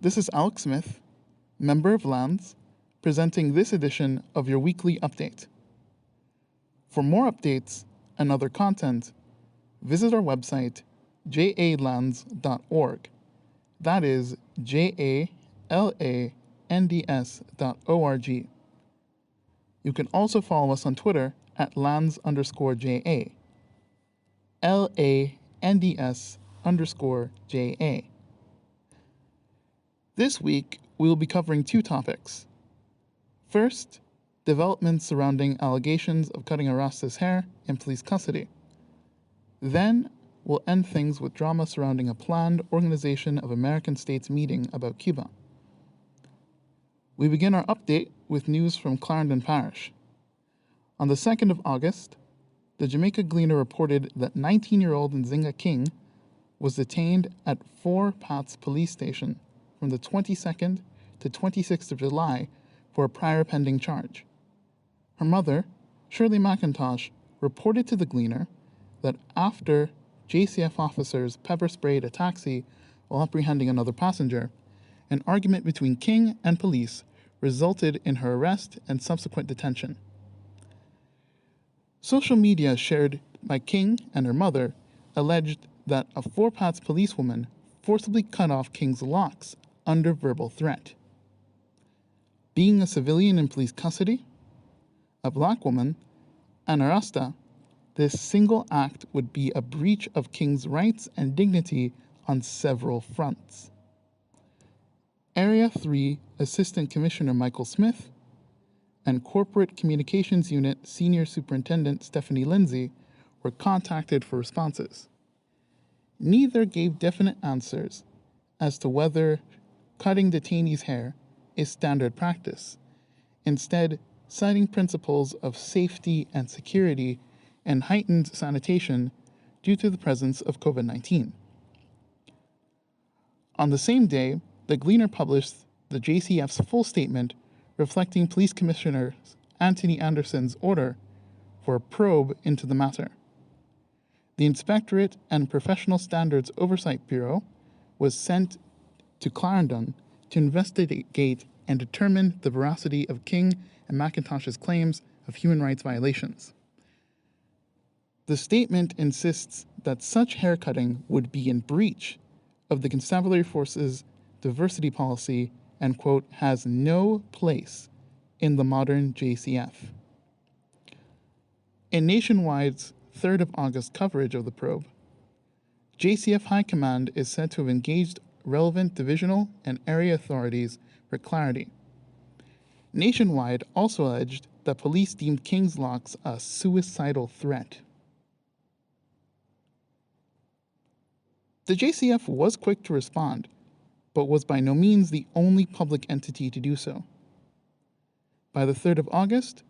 This is Alex Smith, member of Lands, presenting this edition of your weekly update. For more updates and other content, visit our website, jalands.org. That is jalands.org. You can also follow us on Twitter at lands_JA, LANDS_JA. This week, we will be covering two topics. First, developments surrounding allegations of cutting a Rasta's hair in police custody. Then, we'll end things with drama surrounding a planned Organization of American States meeting about Cuba. We begin our update with news from Clarendon Parish. On the 2nd of August, the Jamaica Gleaner reported that 19-year-old Nzinga King was detained at Four Paths Police Station from the 22nd to 26th of July for a prior pending charge. Her mother, Shirley McIntosh, reported to the Gleaner that after JCF officers pepper sprayed a taxi while apprehending another passenger, an argument between King and police resulted in her arrest and subsequent detention. Social media shared by King and her mother alleged that a Four Paths policewoman forcibly cut off King's locks under verbal threat. Being a civilian in police custody, a black woman, and a Rasta, this single act would be a breach of King's rights and dignity on several fronts. Area 3 Assistant Commissioner Michael Smith and Corporate Communications Unit Senior Superintendent Stephanie Lindsay were contacted for responses. Neither gave definite answers as to whether cutting detainees' hair is standard practice, instead citing principles of safety and security and heightened sanitation due to the presence of COVID-19. On the same day, the Gleaner published the JCF's full statement reflecting Police Commissioner Anthony Anderson's order for a probe into the matter. The Inspectorate and Professional Standards Oversight Bureau was sent to Clarendon to investigate and determine the veracity of King and McIntosh's claims of human rights violations. The statement insists that such haircutting would be in breach of the Constabulary Force's diversity policy and, quote, has no place in the modern JCF. In Nationwide's 3rd of August coverage of the probe, JCF High Command is said to have engaged relevant divisional and area authorities for clarity. Nationwide also alleged that police deemed King's locks a suicidal threat. The JCF was quick to respond, but was by no means the only public entity to do so. By the 3rd of August,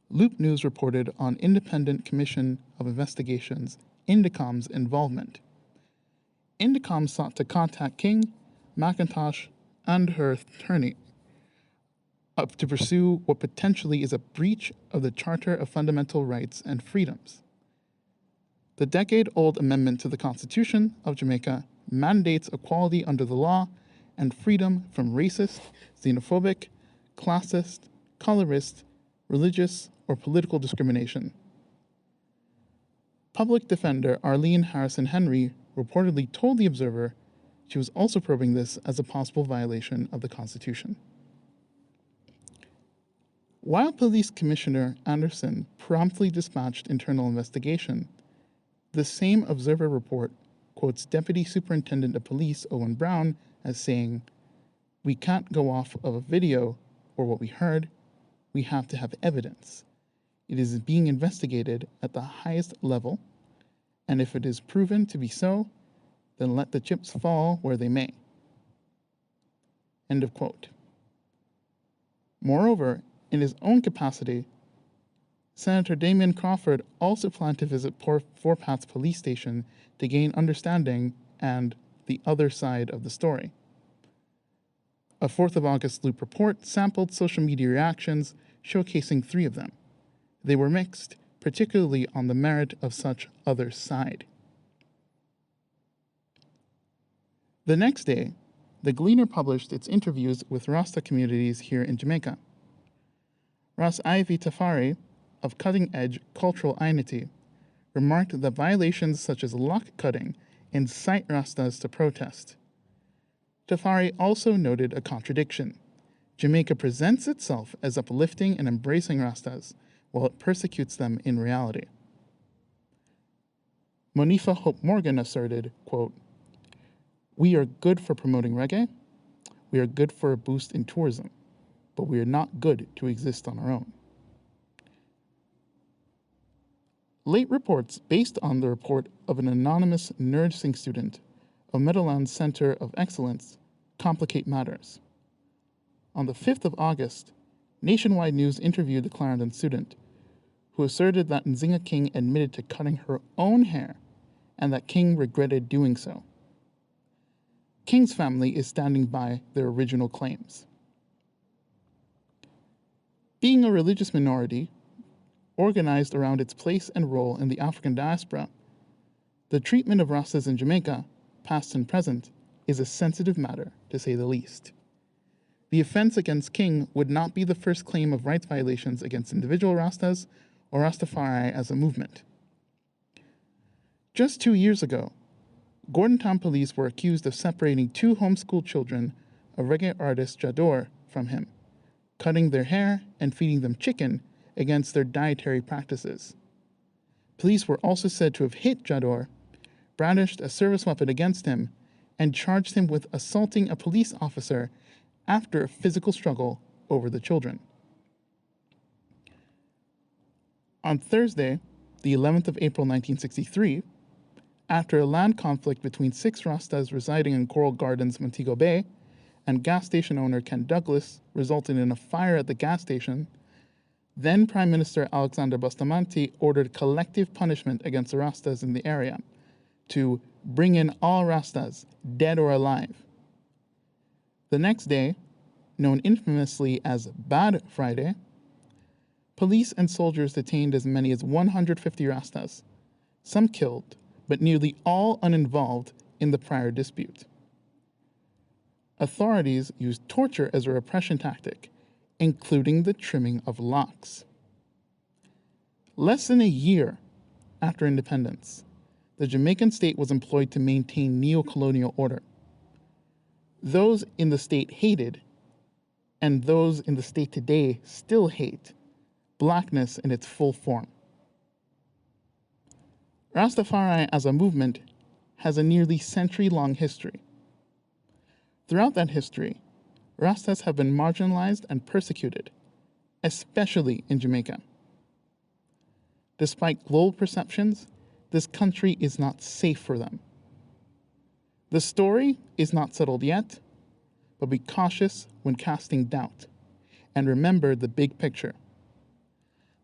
Loop News reported on Independent Commission of Investigations, INDECOM's involvement. INDECOM sought to contact King, McIntosh, and her attorney to pursue what potentially is a breach of the Charter of Fundamental Rights and Freedoms. The decade-old amendment to the Constitution of Jamaica mandates equality under the law and freedom from racist, xenophobic, classist, colorist, religious, or political discrimination. Public Defender Arlene Harrison Henry reportedly told The Observer she was also probing this as a possible violation of the Constitution. While Police Commissioner Anderson promptly dispatched internal investigation, the same Observer report quotes Deputy Superintendent of Police Owen Brown as saying, "We can't go off of a video or what we heard. We have to have evidence. It is being investigated at the highest level, and if it is proven to be so, then let the chips fall where they may." End of quote. Moreover, in his own capacity, Senator Damian Crawford also planned to visit Four Paths Police Station to gain understanding and the other side of the story. A 4th of August Loop report sampled social media reactions, showcasing 3 of them. They were mixed, particularly on the merit of such other side. The next day, the Gleaner published its interviews with Rasta communities here in Jamaica. Ras Ivy Tafari, of Cutting Edge Cultural Unity, remarked that violations such as lock cutting incite Rastas to protest. Tafari also noted a contradiction. Jamaica presents itself as uplifting and embracing Rastas, while it persecutes them in reality. Monifa Hope Morgan asserted, quote, "We are good for promoting reggae, we are good for a boost in tourism, but we are not good to exist on our own." Late reports based on the report of an anonymous nursing student of Meadowlands Center of Excellence complicate matters. On the 5th of August, Nationwide News interviewed the Clarendon student, who asserted that Nzinga King admitted to cutting her own hair and that King regretted doing so. King's family is standing by their original claims. Being a religious minority, organized around its place and role in the African diaspora, the treatment of Rastas in Jamaica, past and present, is a sensitive matter, to say the least. The offense against King would not be the first claim of rights violations against individual Rastas or Rastafari as a movement. Just 2 years ago, Gordon Town police were accused of separating 2 homeschooled children of reggae artist Jador from him, cutting their hair and feeding them chicken against their dietary practices. Police were also said to have hit Jador, brandished a service weapon against him, and charged him with assaulting a police officer after a physical struggle over the children. On Thursday, the 11th of April 1963, after a land conflict between 6 Rastas residing in Coral Gardens, Montego Bay, and gas station owner Ken Douglas resulted in a fire at the gas station, then Prime Minister Alexander Bustamante ordered collective punishment against the Rastas in the area to bring in all Rastas, dead or alive. The next day, known infamously as Bad Friday, police and soldiers detained as many as 150 Rastas, some killed, but nearly all uninvolved in the prior dispute. Authorities used torture as a repression tactic, including the trimming of locks. Less than a year after independence, the Jamaican state was employed to maintain neo-colonial order. Those in the state hated, and those in the state today still hate, blackness in its full form. Rastafari as a movement has a nearly century-long history. Throughout that history, Rastas have been marginalized and persecuted, especially in Jamaica. Despite global perceptions, this country is not safe for them. The story is not settled yet, but be cautious when casting doubt, and remember the big picture.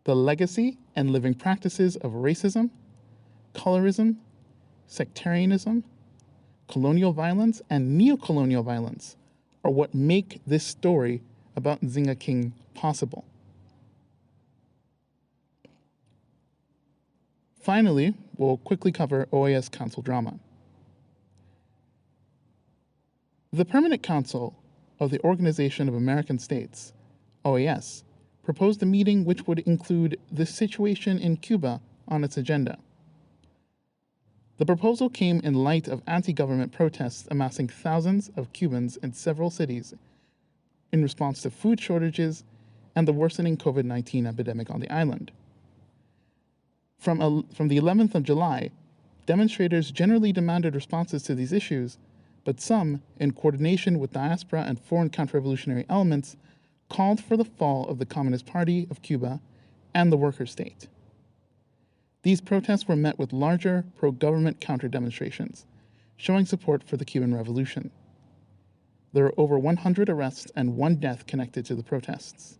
The legacy and living practices of racism, colorism, sectarianism, colonial violence, and neo-colonial violence are what make this story about Nzinga King possible. Finally, we'll quickly cover OAS Council drama. The Permanent Council of the Organization of American States, OAS, proposed a meeting which would include the situation in Cuba on its agenda. The proposal came in light of anti-government protests amassing thousands of Cubans in several cities in response to food shortages and the worsening COVID-19 epidemic on the island. From the 11th of July, demonstrators generally demanded responses to these issues, but some, in coordination with diaspora and foreign counter-revolutionary elements, called for the fall of the Communist Party of Cuba and the worker state. These protests were met with larger pro-government counter-demonstrations, showing support for the Cuban Revolution. There were over 100 arrests and 1 death connected to the protests.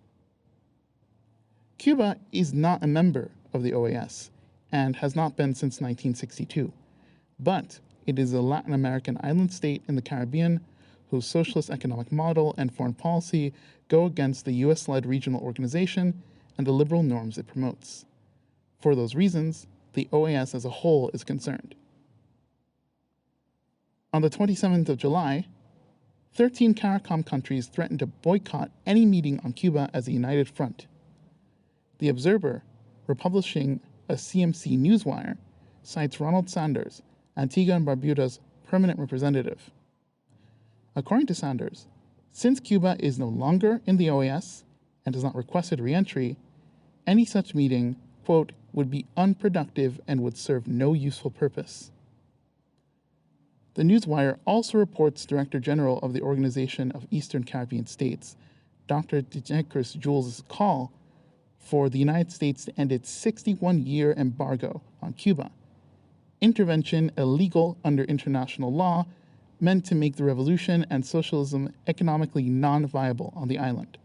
Cuba is not a member of the OAS and has not been since 1962, but it is a Latin American island state in the Caribbean whose socialist economic model and foreign policy go against the US-led regional organization and the liberal norms it promotes. For those reasons, the OAS as a whole is concerned. On the 27th of July, 13 CARICOM countries threatened to boycott any meeting on Cuba as a united front. The Observer, republishing a CMC newswire, cites Ronald Sanders, Antigua and Barbuda's permanent representative. According to Sanders, since Cuba is no longer in the OAS and has not requested re-entry, any such meeting, quote, would be unproductive and would serve no useful purpose. The newswire also reports Director General of the Organization of Eastern Caribbean States, Dr. Demetrius Jules' call for the United States to end its 61-year embargo on Cuba, intervention illegal under international law meant to make the revolution and socialism economically non-viable on the island.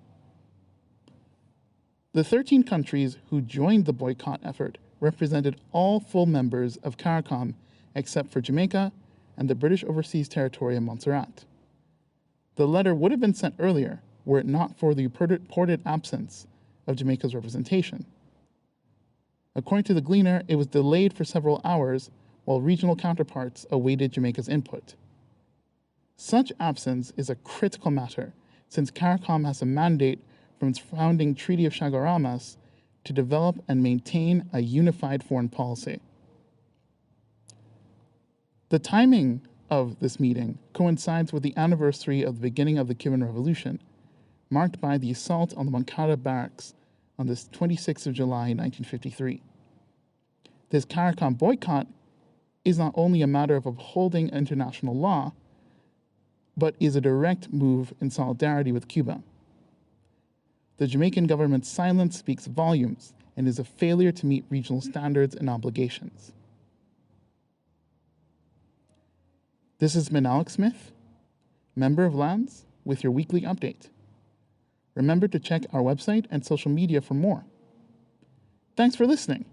The 13 countries who joined the boycott effort represented all full members of CARICOM except for Jamaica and the British Overseas Territory of Montserrat. The letter would have been sent earlier were it not for the reported absence of Jamaica's representation. According to the Gleaner, it was delayed for several hours while regional counterparts awaited Jamaica's input. Such absence is a critical matter since CARICOM has a mandate from its founding Treaty of Chaguaramas to develop and maintain a unified foreign policy. The timing of this meeting coincides with the anniversary of the beginning of the Cuban Revolution, marked by the assault on the Moncada barracks on the 26th of July, 1953. This CARICOM boycott is not only a matter of upholding international law, but is a direct move in solidarity with Cuba. The Jamaican government's silence speaks volumes and is a failure to meet regional standards and obligations. This has been Alex Smith, member of Lands, with your weekly update. Remember to check our website and social media for more. Thanks for listening.